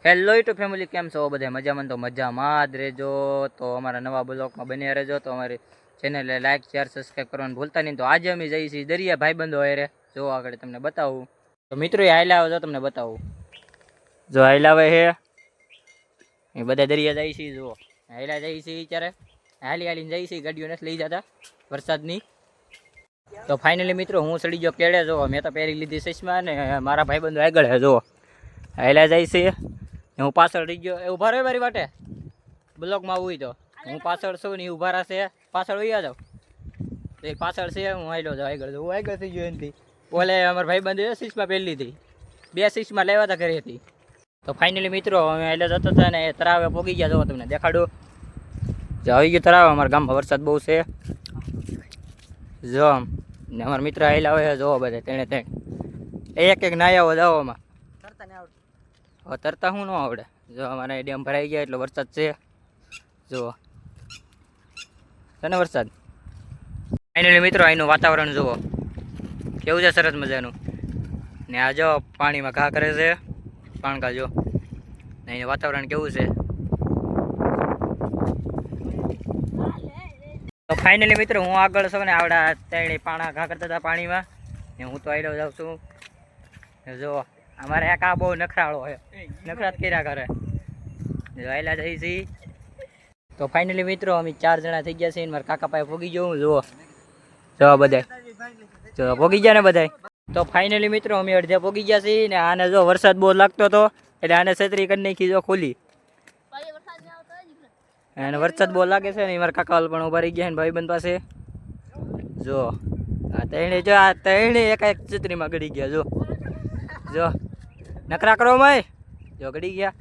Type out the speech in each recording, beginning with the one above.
Hello YouTube family, કેમ છો બધા? મજામાં? તો મજામાં જ રહેજો. તો અમારા નવા બ્લોગમાં બન્યા રહેજો. તો અમારી ચેનલને લાઈક શેર સબસ્ક્રાઈબ કરવાનું ભૂલતા નહીં. તો આજે અમે જઈએ છીએ દરિયા ભાઈબંધો હારે. જો આગળ તમને બતાવું. તો મિત્રો એ હાલ્યા આવે, જો તમને બતાવું. જો હાલ્યા આવે હે એ બધા દરિયા જાય છે. જુઓ હાલ્યા જાય છે અત્યારે, હાલીને જાય છે. ગાડીઓ નથી લઈ જતા વરસાદની. તો ફાઇનલી મિત્રો હું ચડી ગયો કેળે. જો મેં તો પહેરી લીધી ચશ્મા ને મારા ભાઈબંધો આગળ હે. જો હાલ્યા જાય છે, હું પાછળ રહી ગયો. એ ઉભા રહ્યો મારી વાટે બ્લોકમાં આવું તો હું પાછળ છું ને, ઉભા રહેશે પાછળ વૈયા જાવ. તો એ પાછળ છે, હું આવેલો જાઉં આગળ. હું આગળ થઈ ગયો એનાથી. બોલે અમારા ભાઈબંધે સીસમાં પહેરી લીધી, 2 સીસમાં લેવા હતા કરી હતી. તો ફાઇનલી મિત્રો અમે એટલે જતો હતા ને તળાવે પોગી ગયા. જો તમને દેખાડું, જો આવી ગયું તળાવ. અમારા ગામમાં વરસાદ બહુ છે. જો ને અમારા મિત્ર આવેલા હોય, જોવો બધા તેણે એક નાયા જાઓમાં તરતા હું ન આવડે. જો અમારે ડેમ ભરાઈ ગયા એટલે વરસાદ છે. જુઓ તને વરસાદ. ફાઇનલી મિત્રો અહીંનું વાતાવરણ જુઓ કેવું છે, સરસ મજાનું. ને આ જો પાણીમાં ઘા કરે છે પાણકા. જો ને અહીંનું વાતાવરણ કેવું છે. તો ફાઇનલી મિત્રો હું આગળ છું ને આવડા ત્રણે પાણા ઘા કરતા હતા પાણીમાં, ને હું તો આવેલો જાઉં છું. જો અમારે એક આ બહુ નખરાળો હોય, નખરાત કર્યા કરે. આયલા જઈ છીએ. તો ફાઇનલી મિત્રો અમે 4 જણા થઈ ગયા છીએ. મારા કાકા પાસે ભોગી ગયો હું. જુઓ જો બધા જો ભોગી ગયા ને બધા. તો ફાઇનલી મિત્રો અમે અડધે ભોગી ગયા છીએ. ને આને જો વરસાદ બહુ લાગતો હતો એટલે આને છત્રી કરી નાખી. જો ખોલી અને વરસાદ બહુ લાગે છે ને મારા કાકા પણ ઉભા રહી ગયા ને ભાઈબંધ પાસે. જો આ ત્રણે એક છત્રીમાં ગળી ગયા. જો નકરા કરો માય, જો ગડી ગયા.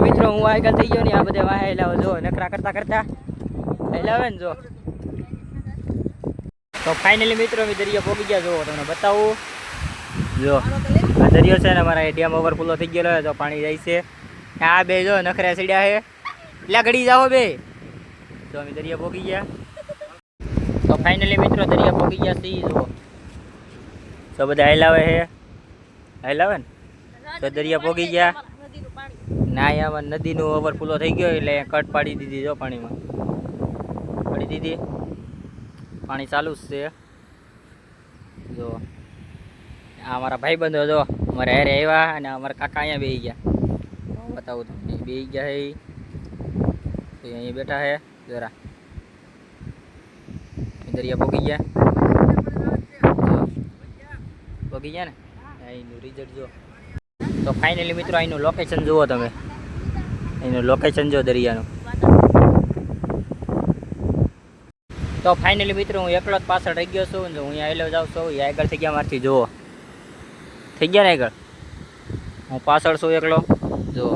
મિત્રો હું આગળ થઈ ગયો ને આ બધા વાહ હેલાવે. જો નકરા કરતા કરતા હેલાવે ને. જો તો ફાઇનલી મિત્રો અમે દરિયો પોગી ગયા. જો તમને બતાવું. જો આ દરિયો છે ને અમારા ડેમ ઓવરફ્લો થઈ ગયેલો. જો પાણી જાય છે. આ બે જો નખરા સીડ્યા છે એટલે ઘડી જાઓ બે. જો અમે દરિયા પોગી ગયા. તો ફાઇનલી મિત્રો દરિયા પોગી ગયા છીએ. જો તો બધા હેલાવે છે, હેલાવે ને. તો દરિયા પોગી ગયા ના. આમાં નદીનું ઓવરફ્લો થઈ ગયો એટલે કટ પાડી દીધી. જો પાણીમાં પાડી દીધી, પાણી ચાલુ જ છે. જો આ અમારા ભાઈબંધો જો અમારે હારે આવ્યા અને અમારા કાકા અહીંયા બેસી ગયા. બતાવું તમને બેસી ગયા છે, અહીંયા બેઠા છે. જરા દરિયા પોગી ગયા. પોગી ગયા ને અહીંનું રિઝલ્ટ જો. તો ફાઇનલી મિત્રો અહીંનું લોકેશન જુઓ તમે. અહીંનું લોકેશન જો દરિયાનું. તો ફાઇનલી મિત્રો હું એકલો જ પાછળ રહી ગયો છું. હું અહીંયા આવેલો જાઉં છું. એ આગળ થઈ ગયા મારથી. જુઓ થઈ ગયા ને આગળ. હું પાછળ છું એકલો. જુઓ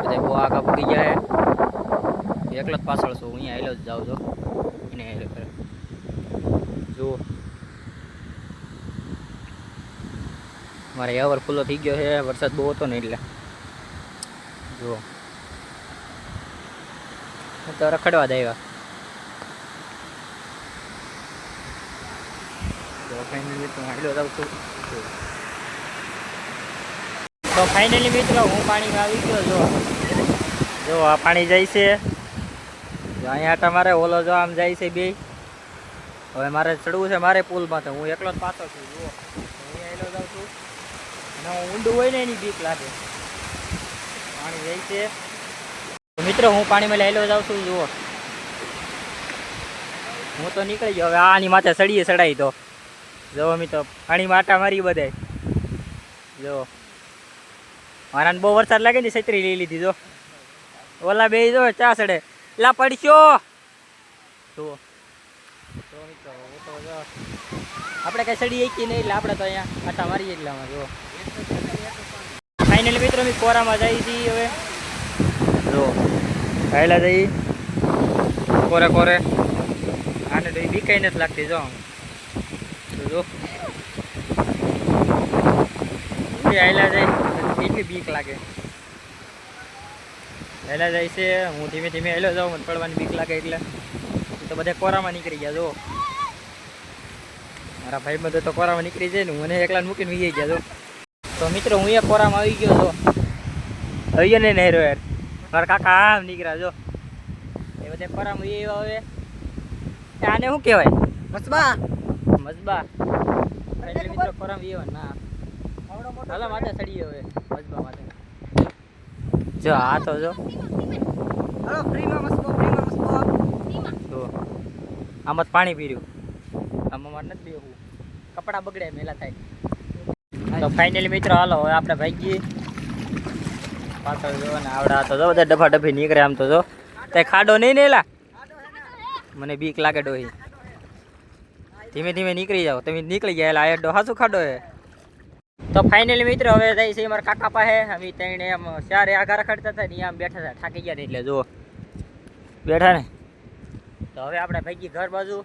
બધા બહુ આગળ પૂગી ગયા છે. એકલો જ પાછળ છું. હું અહીંયા આવેલો જ જાઉં છું એને કરે. જુઓ મારે ઓવરફ્લો થઈ ગયો છે. વરસાદ બહુ હતો ને એટલે. જુઓ તો રખડવા દે આવ્યા. તો ફાઇનલી મિત્રો હું પાણીમાં આવી ગયો. જો આ પાણી જાય છે. જો અહીંયા તમારે ઓલો જો આમ જાય છે બે. હવે મારે ચડવું છે મારે પુલમાં. તો હું એકલો જ પાછો છું. જુઓ હું આવેલો જાઉં છું. ઊંડું હોય ને એની બીક લાગે. પાણી જાય છે. મિત્રો હું પાણીમાં લઈ જાઉં છું. જુઓ હું તો નીકળી ગયો. હવે આની માથે ચડીએ ચડાઈ. તો જો મિત્રો પાણીમાં આટા મારી બધાય. જો મારાને બહુ વરસાદ લાગે ને છત્રી લઈ લીધી. જો ઓલા બે જો ચા ચડે લા પડશો. જુઓ તો મિત્રો આપણે કઈ ચડી શકી નહીં એટલે આપણે તો અહીંયા આટા મારીએ એટલામાં. જુઓ ફાઇનલી મિત્રો અમે કોરામાં જઈએ છીએ. હવે જો પહેલા જઈએ કોરે કોરે. આને તો બી કઈ નથી લાગતી. જો જો પહેલા જાય એટલી બીક લાગે. પહેલા જાય છે. હું ધીમે ધીમે હેલો જાઉં. મને પડવાની બીક લાગે એટલે તો બધા કોરામાં નીકળી ગયા. જો મારા ભાઈ બધો તો કોરામાં નીકળી જાય ને મને એકલા મૂકીને વી ગયા. જો તો મિત્રો હું એક કોરામાં આવી ગયો છો આવી ગયો ને નહેરો યાર મારા કાકા આમ નીકળ્યા જો એ બધા કોરામાં એ હવે આને શું કહેવાય મસબા મસબા એટલે મિત્રો કોરામાં એવા ના હાલો માથે ચડી હવે મસબા માથે જો આ તો જો હાલો ફ્રીમાં મસ્કો જો આમાં પાણી પીર્યું આમાં મારે નથી બેહવું કપડાં બગડે મેલા થાય તો ફાઇનલી મિત્રો હાલો હવે આપણે ભાગીએ પાછળ જો ને આવડા તો જો બધા ડફા ડફી નીકળે આમ તો જો તે ખાડો નહીં ને એલા મને બીક લાગે ડોહી ધીમે ધીમે નીકળી જાઓ તમે નીકળી ગયા એટલે આ ડો હાસું ખાડો હે તો ફાઇનલી મિત્રો હવે જાય છે મારા કાકા પાસે અમે ત્યાં એમ ચારે આઘા રખડતા હતા ને આમ બેઠા હતા થાકી ગયા એટલે જો બેઠા ને તો હવે આપણે ભાગી ઘર બાજુ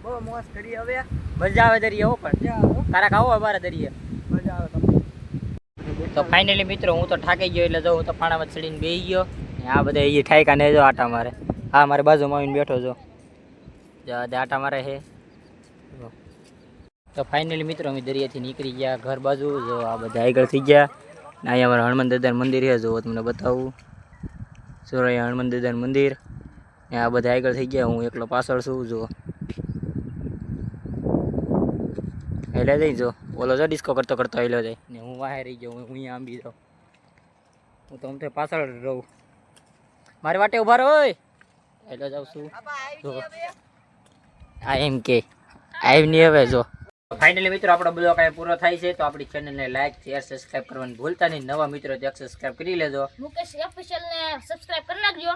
બહુ મોજ કરી હવે મજા આવે દરિયે હો પણ તારા ખાવો અમારે દરિયે મજા આવે તો ફાઇનલી મિત્રો હું તો થાકી ગયો એટલે જો હું તો પાણામાં ચડીને બેસી ગયો આ બધા એ ઠાયકા ને જો આટા મારે હા મારી બાજુમાં આવીને બેઠો જો આટા મારે છે તો ફાઇનલી મિત્રો અમે દરિયાથી નીકળી ગયા ઘર બાજુ જો આ બધા આગળ થઈ ગયા ને અહીંયા અમારા હનુમાન દાદાનું મંદિર છે જો તમને બતાવું સોરૈયા હનુમાન દાદાનું મંદિર ને આ બધા આગળ થઈ ગયા હું એકલો પાછળ છું જો એટલે જઈ જો ઓલો જો ડિસ્કો કરતો કરતો આવેલો જાય ને હું વાહે રહી ગયો હું અહીંયા આંબી જાઉં હું તો આમ પાછળ રહું મારી વાટે ઉભા રહો એટલે જાઉં છું જો આ એમ કે આવી નહીં હવે જો ફાઇનલી મિત્રો આપણો બ્લોગ અહીં પૂરો થાય છે તો આપણી ચેનલને લાઈક શેર સબસ્ક્રાઇબ કરવાનું ભૂલતા નહીં નવા મિત્રો ત્યાં સબસ્ક્રાઇબ કરી લેજો મુકેશ ઓફિશિયલ ને સબસ્ક્રાઇબ કરી નાખજો